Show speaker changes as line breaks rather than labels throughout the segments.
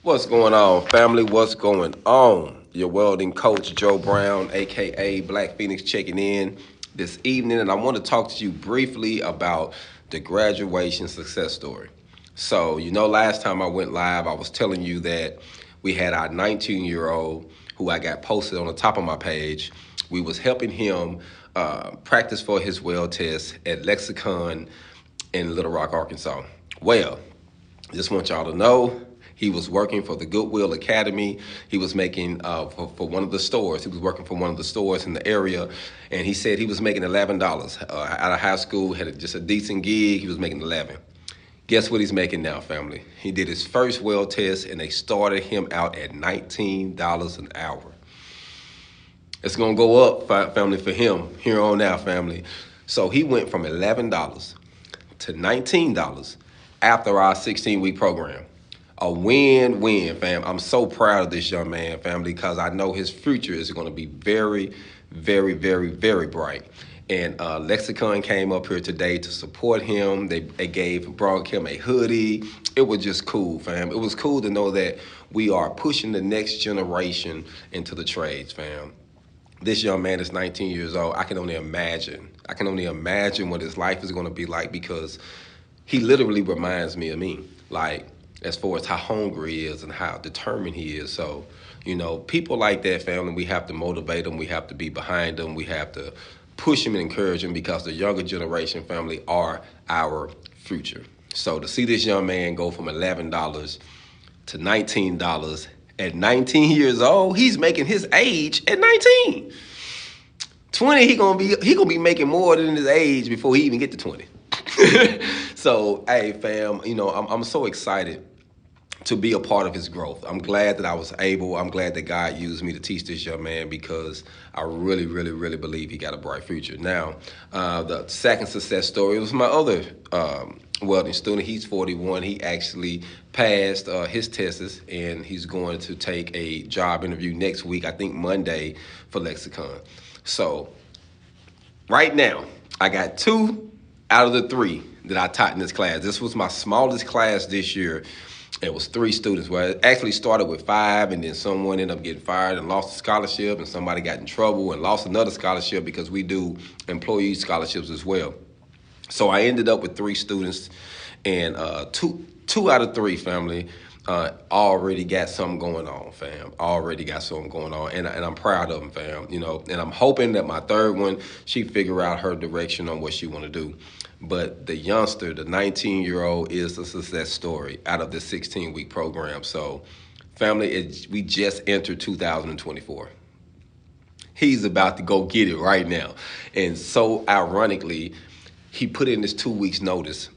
What's going on, family? What's going on? Your welding coach, Joe Brown, aka Black Phoenix, checking in this evening, and I want to talk to you briefly about the graduation success story. So, last time I went live, I was telling you that we had our 19-year-old who I got posted on the top of my page. We was helping him practice for his weld test at Lexicon in Little Rock, Arkansas. Well, just want y'all to know he was working for the Goodwill Academy. He was making for one of the stores. He was working for one of the stores in the area, and he said he was making $11 out of high school. Had just a decent gig. He was making 11. Guess what he's making now, family? He did his first weld test, and they started him out at $19 an hour. It's gonna go up, family, for him here on out, family. So he went from $11 to $19 after our 16-week program. A win-win, fam. I'm so proud of this young man, family, because I know his future is going to be very, very, very, very bright. And Lexicon came up here today to support him. They brought him a hoodie. It was just cool, fam. It was cool to know that we are pushing the next generation into the trades, fam. This young man is 19 years old. I can only imagine. I can only imagine what his life is going to be like, because he literally reminds me of me, like, as far as how hungry he is and how determined he is. So, people like that, family, we have to motivate them. We have to be behind them. We have to push them and encourage them, because the younger generation, family, are our future. So to see this young man go from $11 to $19 at 19 years old, he's making his age at 19. 20, he gonna be making more than his age before he even get to 20. So, hey, fam, I'm so excited to be a part of his growth. I'm glad that I'm glad that God used me to teach this young man, because I really, really, really believe he got a bright future. Now, the second success story was my other welding student. He's 41. He actually passed his tests, and he's going to take a job interview next week, I think Monday, for Lexicon. So, right now, I got 2 out of the 3 that I taught in this class. This was my smallest class this year. It was 3 students. Well, it actually started with 5, and then someone ended up getting fired and lost a scholarship, and somebody got in trouble and lost another scholarship, because we do employee scholarships as well. So I ended up with 3 students, and two out of 3, family, already got something going on, fam. Already got something going on, and I'm proud of them, fam. And I'm hoping that my third one, she figure out her direction on what she want to do. But the youngster, the 19-year-old, is the success story out of this 16-week program. So, family, we just entered 2024. He's about to go get it right now. And so, ironically, he put in this 2 weeks notice,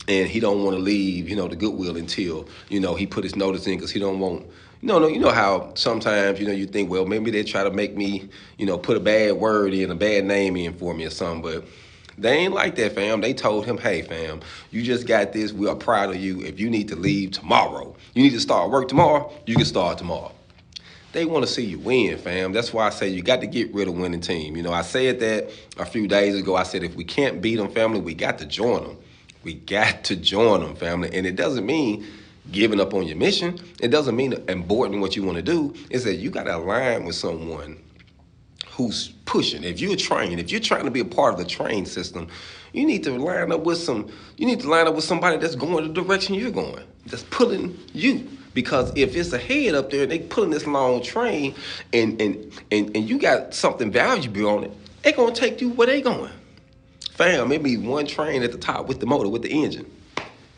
and he don't want to leave, the Goodwill until, he put his notice in, because he don't want, how sometimes, you think, well, maybe they try to make me, put a bad word in, a bad name in for me or something, but they ain't like that, fam. They told him, hey, fam, you just got this. We are proud of you. If you need to leave tomorrow, you need to start work tomorrow, you can start tomorrow. They want to see you win, fam. That's why I say you got to get rid of winning team. I said that a few days ago. I said if we can't beat them, family, we got to join them. We got to join them, family. And it doesn't mean giving up on your mission. It doesn't mean aborting what you want to do. It's that you got to align with someone who's pushing. If you're trying to be a part of the train system, you need to line up with somebody that's going the direction you're going, that's pulling you. Because if it's a head up there and they pulling this long train, and you got something valuable on it, they gonna take you where they going. Fam, it be one train at the top with the motor, with the engine.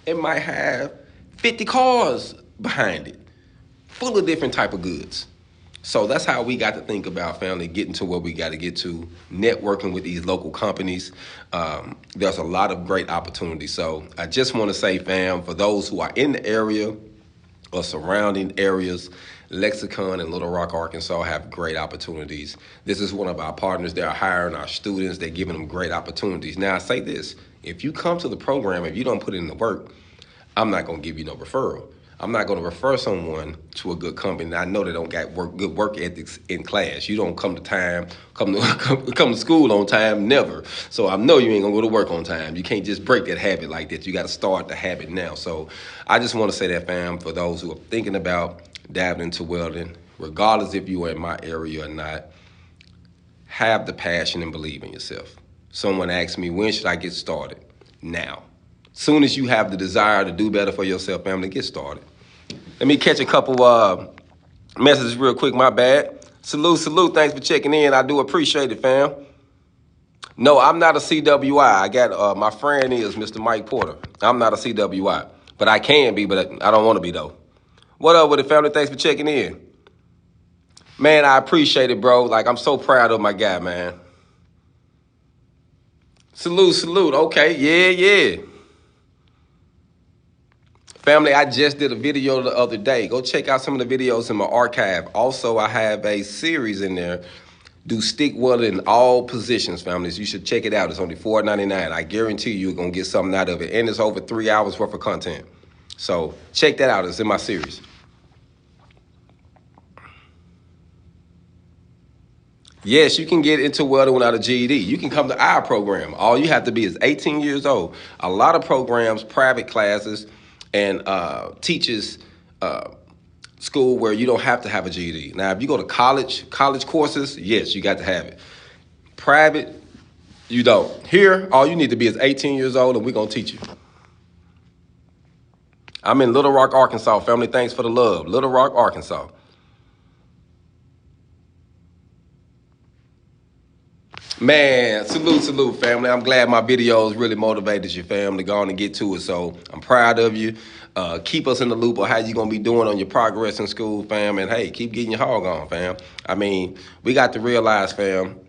It might have 50 cars behind it, full of different type of goods. So that's how we got to think about, family, getting to where we got to get to, networking with these local companies. There's a lot of great opportunities. So I just want to say, fam, for those who are in the area or surrounding areas, Lexicon and Little Rock, Arkansas have great opportunities. This is one of our partners. They're hiring our students. They're giving them great opportunities. Now, I say this. If you come to the program, if you don't put in the work, I'm not going to give you no referral. I'm not going to refer someone to a good company. I know they don't got good work ethics in class. You don't come to time, come to school on time, never. So I know you ain't gonna go to work on time. You can't just break that habit like that. You got to start the habit now. So I just want to say that, fam, for those who are thinking about dabbling into welding, regardless if you are in my area or not, have the passion and believe in yourself. Someone asked me, when should I get started? Now. Soon as you have the desire to do better for yourself, family, get started. Let me catch a couple messages real quick, my bad. Salute, thanks for checking in. I do appreciate it, fam. No, I'm not a CWI. I got, my friend is Mr. Mike Porter. I'm not a CWI, but I can be, but I don't want to be though. What up with it, family? Thanks for checking in. Man, I appreciate it, bro. Like, I'm so proud of my guy, man. Salute. Okay, yeah. Family, I just did a video the other day. Go check out some of the videos in my archive. Also, I have a series in there. Do stick welding in all positions, families. You should check it out. It's only $4.99. I guarantee you're going to get something out of it. And it's over 3 hours worth of content. So check that out. It's in my series. Yes, you can get into welding without a GED. You can come to our program. All you have to be is 18 years old. A lot of programs, private classes, and teaches school where you don't have to have a GED. Now, if you go to college courses, yes, you got to have it. Private, you don't. Here, all you need to be is 18 years old, and we're going to teach you. I'm in Little Rock, Arkansas, family. Thanks for the love. Little Rock, Arkansas. Man, salute, family. I'm glad my videos really motivated you, fam, to go on and get to it. So I'm proud of you. Keep us in the loop of how you're going to be doing on your progress in school, fam. And, hey, keep getting your hog on, fam. I mean, we got to realize, fam,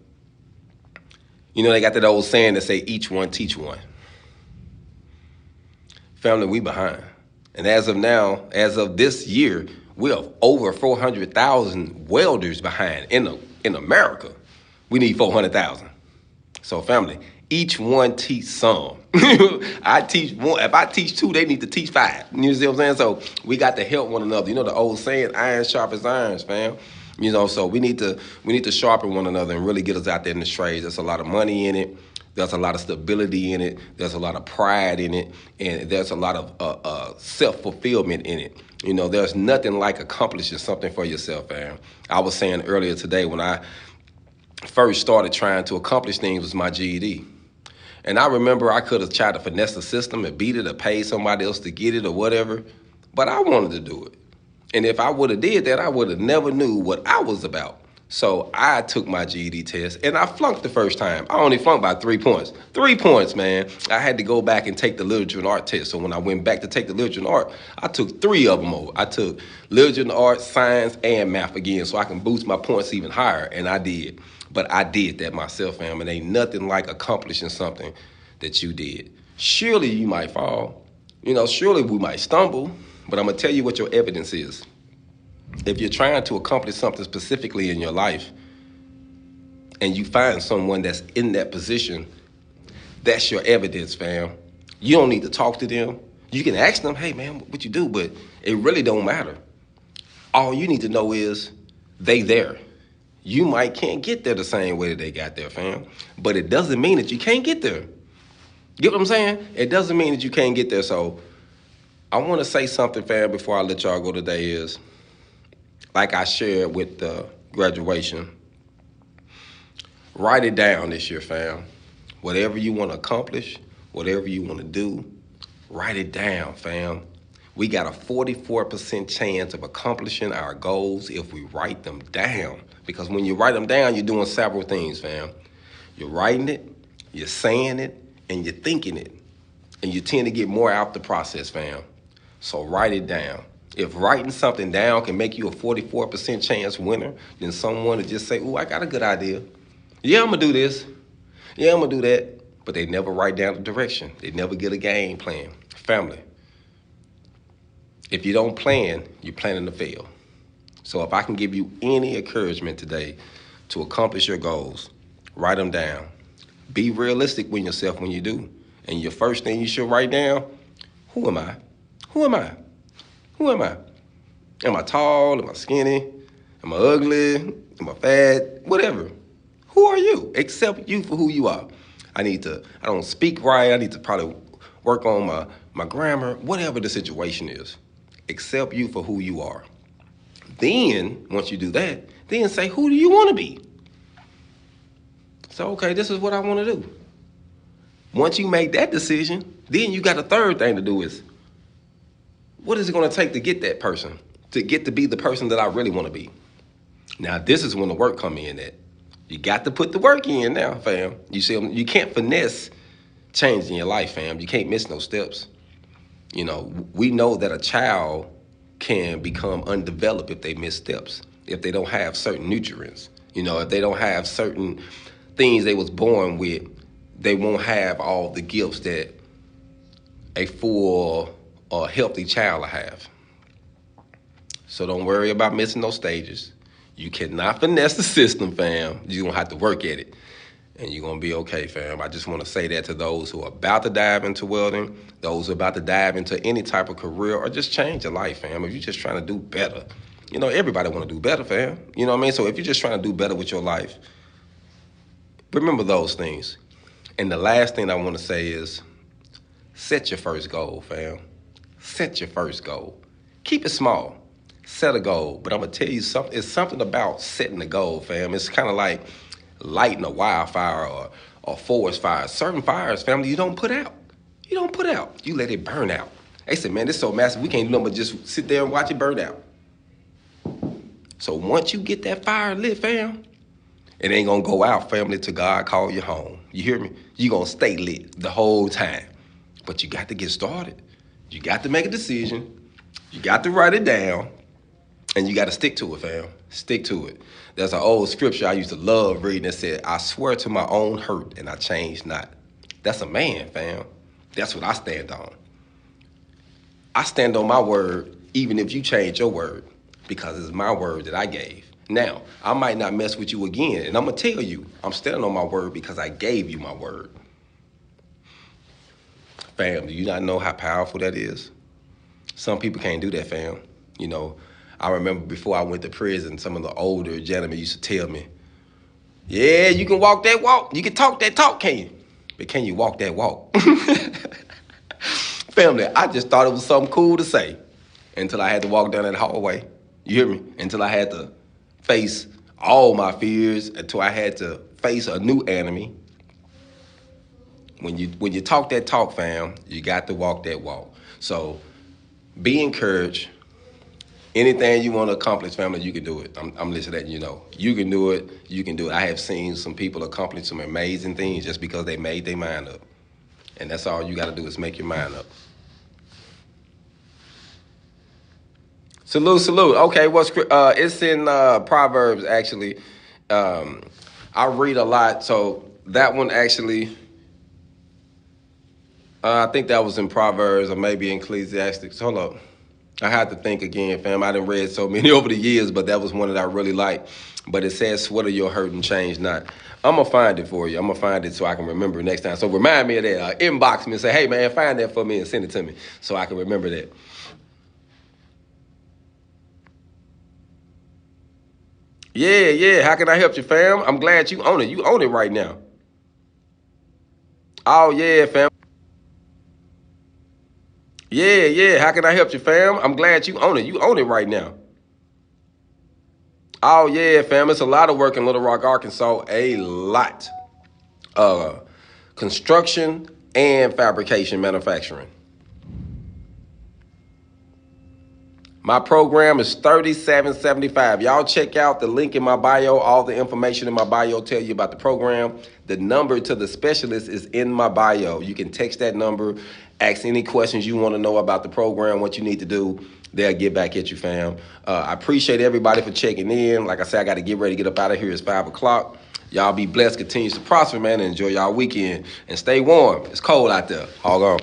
you know, they got that old saying that say, each one teach one. Family, we behind. And as of now, as of this year, we are over 400,000 welders behind in America. We need 400,000. So, family, each one teach some. I teach one. If I teach two, they need to teach five. You see what I'm saying? So we got to help one another. You know the old saying, iron sharpens irons, fam. You know, so we need to sharpen one another and really get us out there in the trades. There's a lot of money in it. There's a lot of stability in it. There's a lot of pride in it. And there's a lot of self-fulfillment in it. You know, there's nothing like accomplishing something for yourself, fam. I was saying earlier today when I first started trying to accomplish things was my GED. And I remember I could have tried to finesse the system and beat it or pay somebody else to get it or whatever, but I wanted to do it. And if I would have did that, I would have never knew what I was about. So I took my GED test and I flunked the first time. I only flunked by 3 points. 3 points, man. I had to go back and take the literature and art test. So when I went back to take the literature and art, I took 3 of them over. I took literature and art, science, and math again so I can boost my points even higher, and I did. But I did that myself, fam, and ain't nothing like accomplishing something that you did. Surely you might fall. You know, surely we might stumble, but I'm going to tell you what your evidence is. If you're trying to accomplish something specifically in your life and you find someone that's in that position, that's your evidence, fam. You don't need to talk to them. You can ask them, hey, man, what you do? But it really don't matter. All you need to know is they there. You might can't get there the same way that they got there, fam. But it doesn't mean that you can't get there. Get what I'm saying? It doesn't mean that you can't get there. So I want to say something, fam, before I let y'all go today is, like I shared with the graduation, write it down this year, fam. Whatever you want to accomplish, whatever you want to do, write it down, fam. We got a 44% chance of accomplishing our goals if we write them down. Because when you write them down, you're doing several things, fam. You're writing it, you're saying it, and you're thinking it. And you tend to get more out the process, fam. So write it down. If writing something down can make you a 44% chance winner, then someone to just say, ooh, I got a good idea. Yeah, I'm going to do this. Yeah, I'm going to do that. But they never write down the direction. They never get a game plan. Family, if you don't plan, you're planning to fail. So if I can give you any encouragement today to accomplish your goals, write them down. Be realistic with yourself when you do. And your first thing you should write down, who am I? Who am I? Who am I? Am I tall? Am I skinny? Am I ugly? Am I fat? Whatever. Who are you? Accept you for who you are. I don't speak right. I need to probably work on my grammar, whatever the situation is. Accept you for who you are. Then, once you do that, then say, who do you want to be? So, okay, this is what I want to do. Once you make that decision, then you got a third thing to do is, what is it going to take to get that person, to get to be the person that I really want to be? Now, this is when the work come in at. You got to put the work in now, fam. You see, you can't finesse changing your life, fam. You can't miss no steps. You know, we know that a child can become undeveloped if they miss steps, if they don't have certain nutrients. You know, if they don't have certain things they was born with, they won't have all the gifts that a full or healthy child will have. So don't worry about missing those stages. You cannot finesse the system, fam. You're going to have to work at it. And you're going to be okay, fam. I just want to say that to those who are about to dive into welding, those who are about to dive into any type of career, or just change your life, fam. If you're just trying to do better, you know, everybody want to do better, fam. You know what I mean? So if you're just trying to do better with your life, remember those things. And the last thing I want to say is set your first goal, fam. Set your first goal. Keep it small. Set a goal. But I'm going to tell you something. It's something about setting a goal, fam. It's kind of like lighting a wildfire or forest fire. Certain fires, family, you don't put out. You don't put out. You let it burn out. They said, man, this is so massive, we can't do nothing but just sit there and watch it burn out. So once you get that fire lit, fam, it ain't going to go out, family, till God call you home. You hear me? You're going to stay lit the whole time. But you got to get started. You got to make a decision. You got to write it down. And you got to stick to it, fam. Stick to it. There's an old scripture I used to love reading that said, I swear to my own hurt and I change not. That's a man, fam. That's what I stand on. I stand on my word even if you change your word because it's my word that I gave. Now, I might not mess with you again, and I'm going to tell you, I'm standing on my word because I gave you my word. Fam, do you not know how powerful that is? Some people can't do that, fam. You know, I remember before I went to prison, some of the older gentlemen used to tell me, yeah, you can walk that walk. You can talk that talk, can you? But can you walk that walk? Family, I just thought it was something cool to say until I had to walk down that hallway. You hear me? Until I had to face all my fears, until I had to face a new enemy. When you talk that talk, fam, you got to walk that walk. So be encouraged. Anything you want to accomplish, family, you can do it. I'm listening, you know. You can do it. You can do it. I have seen some people accomplish some amazing things just because they made their mind up. And that's all you got to do is make your mind up. Salute, salute. Okay, it's in Proverbs, actually. I read a lot, so that one actually, I think that was in Proverbs or maybe in Ecclesiastes. Hold up. I had to think again, fam. I done read so many over the years, but that was one that I really liked. But it says, sweater your hurt and change not. I'm going to find it for you. I'm going to find it so I can remember next time. So remind me of that. Inbox me and say, hey, man, find that for me and send it to me so I can remember that. Yeah. How can I help you, fam? I'm glad you own it. You own it right now. Oh, yeah, fam. Yeah. How can I help you, fam? I'm glad you own it. You own it right now. Oh, yeah, fam. It's a lot of work in Little Rock, Arkansas. A lot. Construction and fabrication manufacturing. My program is $37.75. Y'all check out the link in my bio. All the information in my bio tell you about the program. The number to the specialist is in my bio. You can text that number, ask any questions you want to know about the program, what you need to do. They'll get back at you, fam. I appreciate everybody for checking in. Like I said, I got to get ready to get up out of here. It's 5 o'clock. Y'all be blessed, continues to prosper, man, and enjoy y'all weekend. And stay warm. It's cold out there. Hold on.